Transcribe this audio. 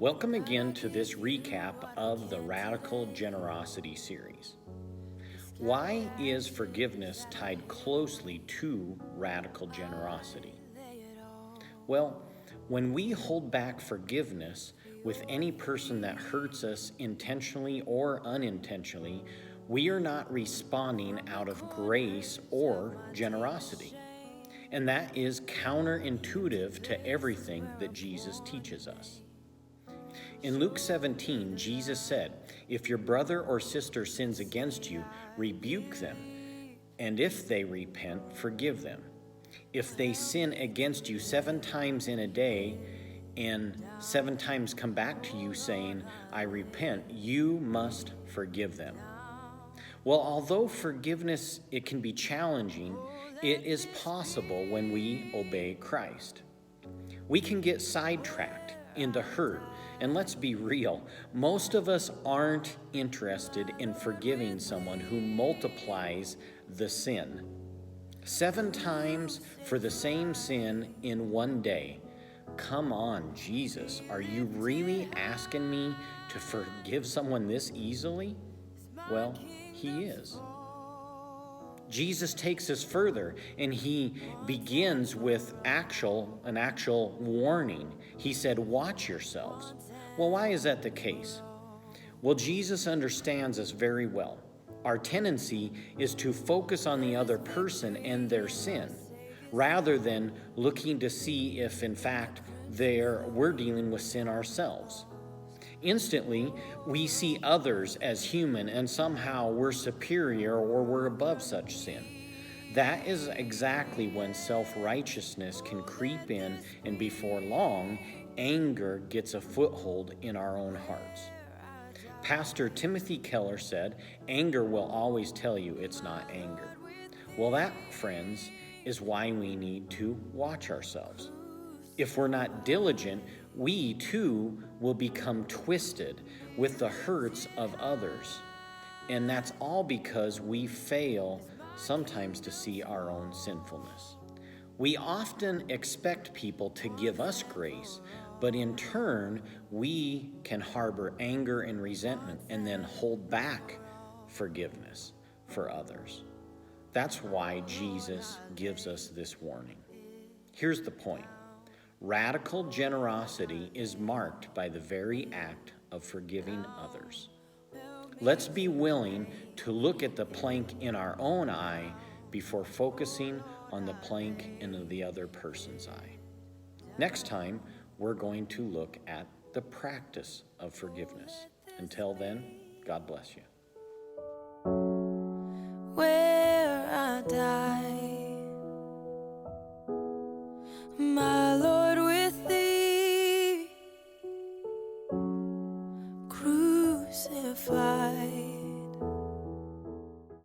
Welcome again to this recap of the Radical Generosity series. Why is forgiveness tied closely to radical generosity? Well, when we hold back forgiveness with any person that hurts us intentionally or unintentionally, we are not responding out of grace or generosity. And that is counterintuitive to everything that Jesus teaches us. In Luke 17, Jesus said, "If your brother or sister sins against you, rebuke them, and if they repent, forgive them. If they sin against you 7 times in a day, and 7 times come back to you saying, 'I repent,' you must forgive them." Well, although forgiveness, it can be challenging, it is possible when we obey Christ. We can get sidetracked into hurt. And let's be real, most of us aren't interested in forgiving someone who multiplies the sin. 7 times for the same sin in one day. Come on, Jesus, are you really asking me to forgive someone this easily? Well, he is. Jesus takes us further, and he begins with an actual warning. He said, "Watch yourselves." Well, why is that the case? Well, Jesus understands us very well. Our tendency is to focus on the other person and their sin, rather than looking to see if, in fact, we're dealing with sin ourselves. Instantly, we see others as human, and somehow we're superior or we're above such sin. That is exactly when self-righteousness can creep in, and before long, anger gets a foothold in our own hearts. Pastor Timothy Keller said, "Anger will always tell you it's not anger." Well, that, friends, is why we need to watch ourselves. If we're not diligent, we too will become twisted with the hurts of others. And that's all because we fail sometimes to see our own sinfulness. We often expect people to give us grace, but in turn, we can harbor anger and resentment and then hold back forgiveness for others. That's why Jesus gives us this warning. Here's the point. Radical generosity is marked by the very act of forgiving others. Let's be willing to look at the plank in our own eye before focusing on the plank in the other person's eye. Next time, we're going to look at the practice of forgiveness. Until then, God bless you. Where I die